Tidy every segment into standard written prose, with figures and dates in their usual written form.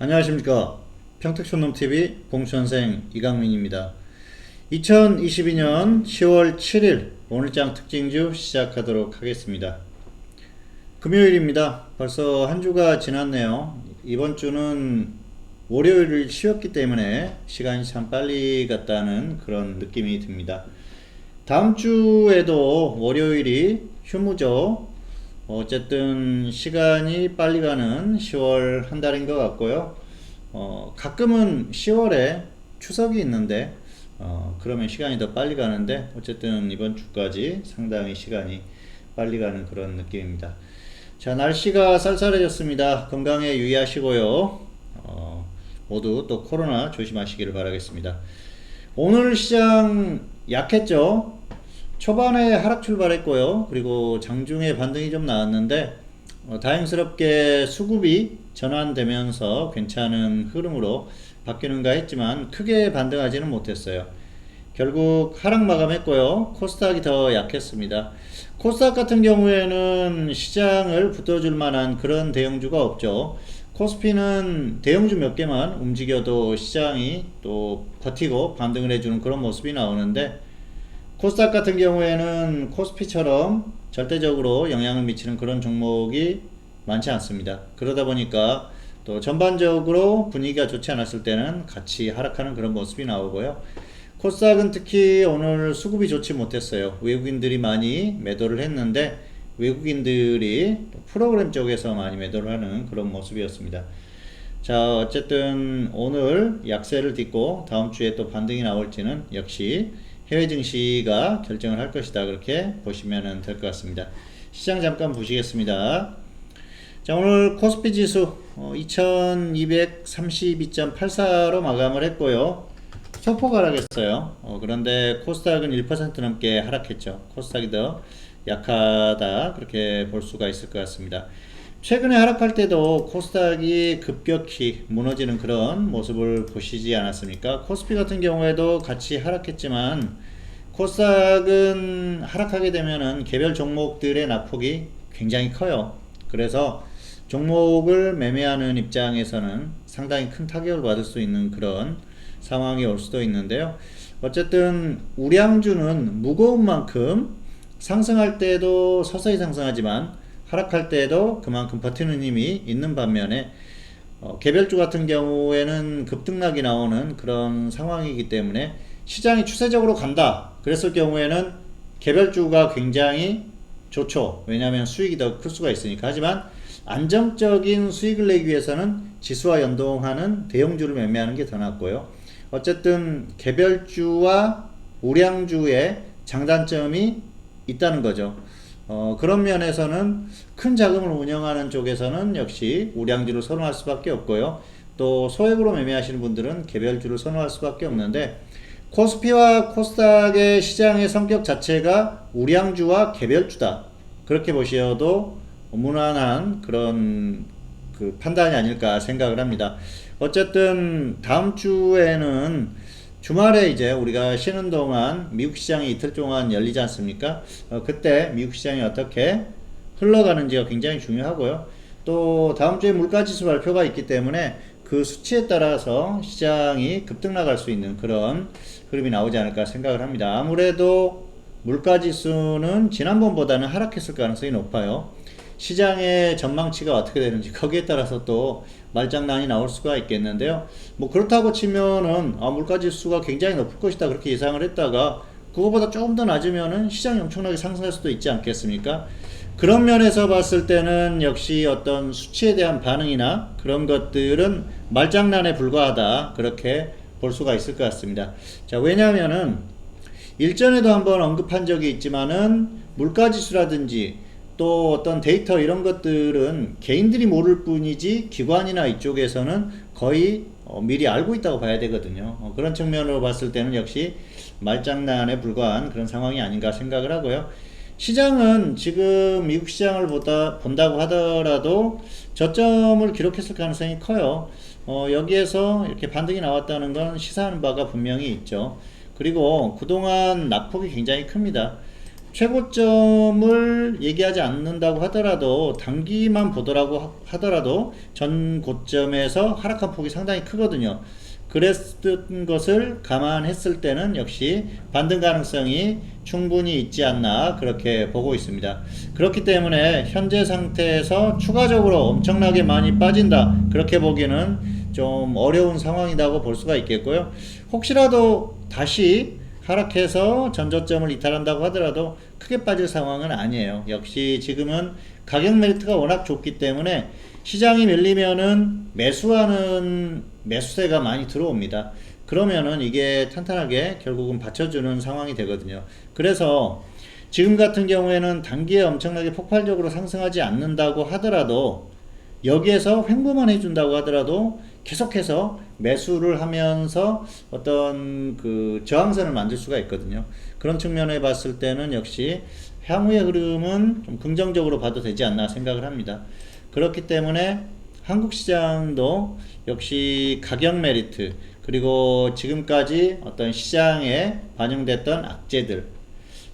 안녕하십니까. 평택촌놈TV 봉천생 이강민입니다. 2022년 10월 7일 오늘장 특징주 시작하도록 하겠습니다. 금요일입니다. 벌써 한 주가 지났네요. 이번 주는 월요일을 쉬었기 때문에 시간이 참 빨리 갔다는 그런 느낌이 듭니다. 다음 주에도 월요일이 휴무죠. 어쨌든 시간이 빨리 가는 10월 한 달인 것 같고요. 가끔은 10월에 추석이 있는데 그러면 시간이 더 빨리 가는데 어쨌든 이번 주까지 상당히 시간이 빨리 가는 그런 느낌입니다. 자, 날씨가 쌀쌀해졌습니다. 건강에 유의하시고요. 모두 또 코로나 조심하시기를 바라겠습니다. 오늘 시장 약했죠. 초반에 하락 출발했고요. 그리고 장중에 반등이 좀 나왔는데 다행스럽게 수급이 전환되면서 괜찮은 흐름으로 바뀌는가 했지만 크게 반등하지는 못했어요. 결국 하락 마감했고요. 코스닥이 더 약했습니다. 코스닥 같은 경우에는 시장을 붙어줄 만한 그런 대형주가 없죠. 코스피는 대형주 몇 개만 움직여도 시장이 또 버티고 반등을 해주는 그런 모습이 나오는데, 코스닥 같은 경우에는 코스피처럼 절대적으로 영향을 미치는 그런 종목이 많지 않습니다. 그러다 보니까 또 전반적으로 분위기가 좋지 않았을 때는 같이 하락하는 그런 모습이 나오고요. 코스닥은 특히 오늘 수급이 좋지 못했어요. 외국인들이 많이 매도를 했는데 외국인들이 프로그램 쪽에서 많이 매도를 하는 그런 모습이었습니다. 자, 어쨌든 오늘 약세를 딛고 다음 주에 또 반등이 나올지는 역시 해외 증시가 결정을 할 것이다, 그렇게 보시면 될 것 같습니다. 시장 잠깐 보시겠습니다. 자, 오늘 코스피 지수 2232.84로 마감을 했고요. 소폭 하락했어요. 그런데 코스닥은 1% 넘게 하락했죠. 코스닥이 더 약하다, 그렇게 볼 수가 있을 것 같습니다. 최근에 하락할 때도 코스닥이 급격히 무너지는 그런 모습을 보시지 않았습니까? 코스피 같은 경우에도 같이 하락했지만 코스닥은 하락하게 되면은 개별 종목들의 낙폭이 굉장히 커요. 그래서 종목을 매매하는 입장에서는 상당히 큰 타격을 받을 수 있는 그런 상황이 올 수도 있는데요. 어쨌든 우량주는 무거운 만큼 상승할 때도 서서히 상승하지만 하락할 때도 그만큼 버티는 힘이 있는 반면에 개별주 같은 경우에는 급등락이 나오는 그런 상황이기 때문에 시장이 추세적으로 간다 그랬을 경우에는 개별주가 굉장히 좋죠. 왜냐하면 수익이 더 클 수가 있으니까. 하지만 안정적인 수익을 내기 위해서는 지수와 연동하는 대형주를 매매하는 게 더 낫고요. 어쨌든 개별주와 우량주의 장단점이 있다는 거죠. 그런 면에서는 큰 자금을 운영하는 쪽에서는 역시 우량주를 선호할 수밖에 없고요. 또 소액으로 매매하시는 분들은 개별주를 선호할 수밖에 없는데, 코스피와 코스닥의 시장의 성격 자체가 우량주와 개별주다, 그렇게 보셔도 무난한 그런 그 판단이 아닐까 생각을 합니다. 어쨌든 다음 주에는 주말에 이제 우리가 쉬는 동안 미국 시장이 이틀 동안 열리지 않습니까? 그때 미국 시장이 어떻게 흘러가는지가 굉장히 중요하고요. 또 다음 주에 물가지수 발표가 있기 때문에 그 수치에 따라서 시장이 급등 나갈 수 있는 그런 흐름이 나오지 않을까 생각을 합니다. 아무래도 물가지수는 지난번보다는 하락했을 가능성이 높아요. 시장의 전망치가 어떻게 되는지 거기에 따라서 또 말장난이 나올 수가 있겠는데요. 뭐 그렇다고 치면은 물가지수가 굉장히 높을 것이다, 그렇게 예상을 했다가 그거보다 조금 더 낮으면은 시장이 엄청나게 상승할 수도 있지 않겠습니까? 그런 면에서 봤을 때는 역시 어떤 수치에 대한 반응이나 그런 것들은 말장난에 불과하다, 그렇게 볼 수가 있을 것 같습니다. 자, 왜냐하면은 일전에도 한번 언급한 적이 있지만은 물가지수라든지 또 어떤 데이터 이런 것들은 개인들이 모를 뿐이지 기관이나 이쪽에서는 거의 미리 알고 있다고 봐야 되거든요. 그런 측면으로 봤을 때는 역시 말장난에 불과한 그런 상황이 아닌가 생각을 하고요. 시장은 지금 미국 시장을 본다고 하더라도 저점을 기록했을 가능성이 커요. 여기에서 이렇게 반등이 나왔다는 건 시사하는 바가 분명히 있죠. 그리고 그동안 낙폭이 굉장히 큽니다. 최고점을 얘기하지 않는다고 하더라도 단기만 보더라고 하더라도 전 고점에서 하락한 폭이 상당히 크거든요. 그랬던 것을 감안했을 때는 역시 반등 가능성이 충분히 있지 않나 그렇게 보고 있습니다. 그렇기 때문에 현재 상태에서 추가적으로 엄청나게 많이 빠진다 그렇게 보기는 좀 어려운 상황이라고 볼 수가 있겠고요. 혹시라도 다시 하락해서 전저점을 이탈한다고 하더라도 크게 빠질 상황은 아니에요. 역시 지금은 가격 메리트가 워낙 좋기 때문에 시장이 밀리면은 매수하는 매수세가 많이 들어옵니다. 그러면은 이게 탄탄하게 결국은 받쳐주는 상황이 되거든요. 그래서 지금 같은 경우에는 단기에 엄청나게 폭발적으로 상승하지 않는다고 하더라도 여기에서 횡보만 해준다고 하더라도 계속해서 매수를 하면서 어떤 그 저항선을 만들 수가 있거든요. 그런 측면에 봤을 때는 역시 향후의 흐름은 좀 긍정적으로 봐도 되지 않나 생각을 합니다. 그렇기 때문에 한국 시장도 역시 가격 메리트 그리고 지금까지 어떤 시장에 반영됐던 악재들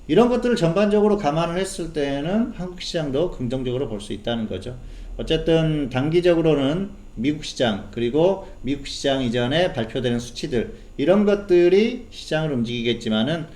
이런 것들을 전반적으로 감안을 했을 때는 한국 시장도 긍정적으로 볼 수 있다는 거죠. 어쨌든 단기적으로는 미국 시장 그리고 미국 시장 이전에 발표되는 수치들 이런 것들이 시장을 움직이겠지만은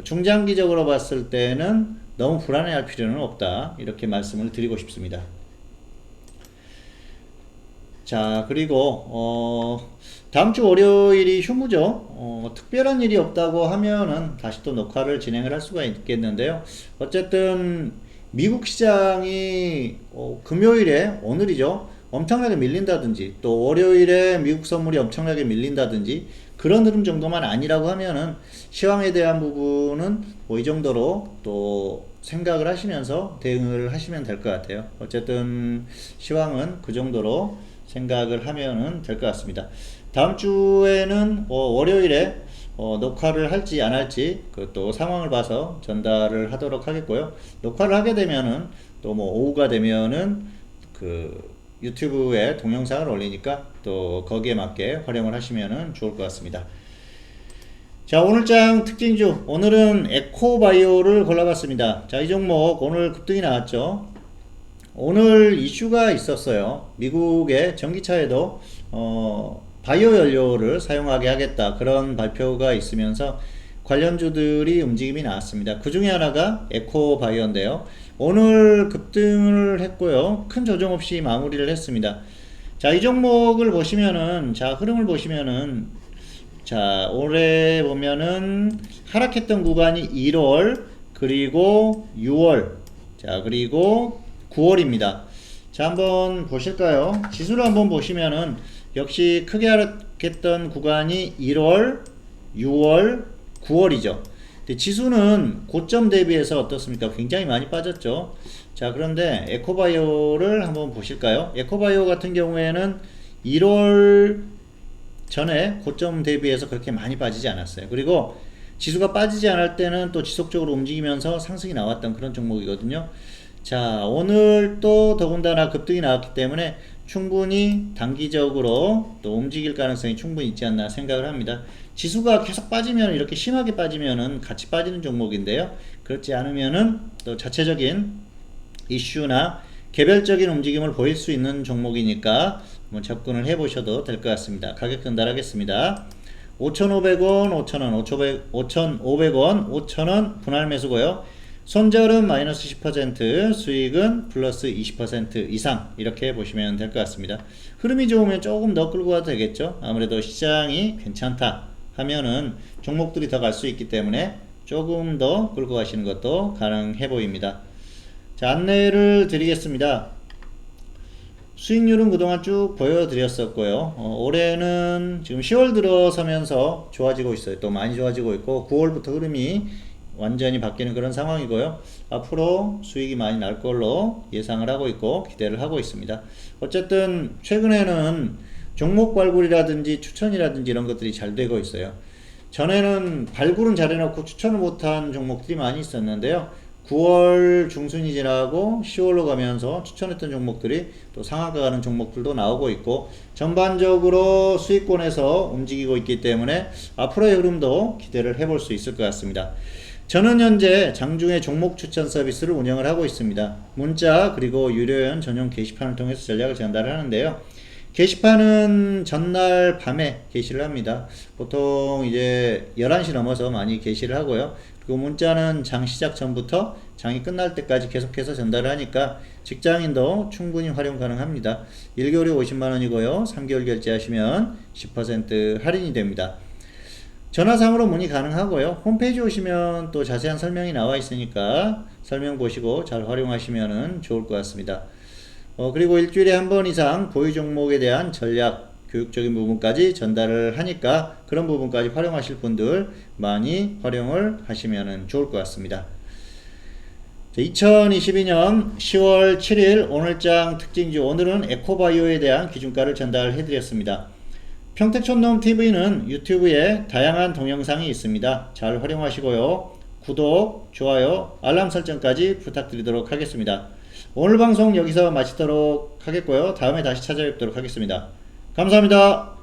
중장기적으로 봤을 때는 너무 불안해할 필요는 없다 이렇게 말씀을 드리고 싶습니다. 자, 그리고 다음 주 월요일이 휴무죠. 특별한 일이 없다고 하면은 다시 또 녹화를 진행을 할 수가 있겠는데요. 어쨌든 미국 시장이 금요일에 오늘이죠. 엄청나게 밀린다든지 또 월요일에 미국 선물이 엄청나게 밀린다든지 그런 흐름 정도만 아니라고 하면은 시황에 대한 부분은 뭐 이 정도로 또 생각을 하시면서 대응을 하시면 될 것 같아요. 어쨌든 시황은 그 정도로 생각을 하면은 될 것 같습니다. 다음 주에는 월요일에 녹화를 할지 안 할지 또 상황을 봐서 전달을 하도록 하겠고요. 녹화를 하게 되면은 또 뭐 오후가 되면은 그 유튜브에 동영상을 올리니까 또 거기에 맞게 활용을 하시면은 좋을 것 같습니다. 자, 오늘장 특징주 오늘은 에코바이오를 골라봤습니다. 자, 이 종목 오늘 급등이 나왔죠. 오늘 이슈가 있었어요. 미국의 전기차에도 바이오 연료를 사용하게 하겠다 그런 발표가 있으면서 관련주들이 움직임이 나왔습니다. 그 중에 하나가 에코바이오인데요. 오늘 급등을 했고요. 큰 조정 없이 마무리를 했습니다. 자, 이 종목을 보시면은 자, 흐름을 보시면은 자, 올해 보면은 하락했던 구간이 1월 그리고 6월 자, 그리고 9월입니다. 자, 한번 보실까요? 지수를 한번 보시면은 역시 크게 하락했던 구간이 1월, 6월, 9월이죠. 근데 지수는 고점 대비해서 어떻습니까? 굉장히 많이 빠졌죠. 자, 그런데 에코바이오를 한번 보실까요? 에코바이오 같은 경우에는 1월 전에 고점 대비해서 그렇게 많이 빠지지 않았어요. 그리고 지수가 빠지지 않을 때는 또 지속적으로 움직이면서 상승이 나왔던 그런 종목이거든요. 자, 오늘 또 더군다나 급등이 나왔기 때문에 충분히 단기적으로 또 움직일 가능성이 충분히 있지 않나 생각을 합니다. 지수가 계속 빠지면 이렇게 심하게 빠지면은 같이 빠지는 종목인데요. 그렇지 않으면은 또 자체적인 이슈나 개별적인 움직임을 보일 수 있는 종목이니까 한번 접근을 해 보셔도 될 것 같습니다. 가격 전달하겠습니다. 5,500원, 5,000원, 5,500원, 5,000원 분할 매수고요. 손절은 마이너스 10%, 수익은 플러스 20% 이상 이렇게 보시면 될 것 같습니다. 흐름이 좋으면 조금 더 끌고 가도 되겠죠. 아무래도 시장이 괜찮다 하면은 종목들이 더 갈 수 있기 때문에 조금 더 끌고 가시는 것도 가능해 보입니다. 자, 안내를 드리겠습니다. 수익률은 그동안 쭉 보여드렸었고요. 올해는 지금 10월 들어서면서 좋아지고 있어요. 또 많이 좋아지고 있고 9월부터 흐름이 완전히 바뀌는 그런 상황이고요. 앞으로 수익이 많이 날 걸로 예상을 하고 있고 기대를 하고 있습니다. 어쨌든 최근에는 종목 발굴이라든지 추천이라든지 이런 것들이 잘 되고 있어요. 전에는 발굴은 잘해놓고 추천을 못한 종목들이 많이 있었는데요. 9월 중순이 지나고 10월로 가면서 추천했던 종목들이 또 상한가 가는 종목들도 나오고 있고 전반적으로 수익권에서 움직이고 있기 때문에 앞으로의 흐름도 기대를 해볼 수 있을 것 같습니다. 저는 현재 장중에 종목 추천 서비스를 운영을 하고 있습니다. 문자 그리고 유료연 전용 게시판을 통해서 전략을 전달을 하는데요. 게시판은 전날 밤에 게시를 합니다. 보통 이제 11시 넘어서 많이 게시를 하고요. 그리고 문자는 장 시작 전부터 장이 끝날 때까지 계속해서 전달을 하니까 직장인도 충분히 활용 가능합니다. 1개월에 50만원이고요. 3개월 결제하시면 10% 할인이 됩니다. 전화상으로 문의 가능하고요. 홈페이지 오시면 또 자세한 설명이 나와 있으니까 설명 보시고 잘 활용하시면 좋을 것 같습니다. 그리고 일주일에 한 번 이상 보유 종목에 대한 전략, 교육적인 부분까지 전달을 하니까 그런 부분까지 활용하실 분들 많이 활용을 하시면 좋을 것 같습니다. 2022년 10월 7일 오늘장 특징주, 오늘은 에코바이오에 대한 기준가를 전달해 드렸습니다. 평택촌놈TV는 유튜브에 다양한 동영상이 있습니다. 잘 활용하시고요. 구독, 좋아요, 알람 설정까지 부탁드리도록 하겠습니다. 오늘 방송 여기서 마치도록 하겠고요. 다음에 다시 찾아뵙도록 하겠습니다. 감사합니다.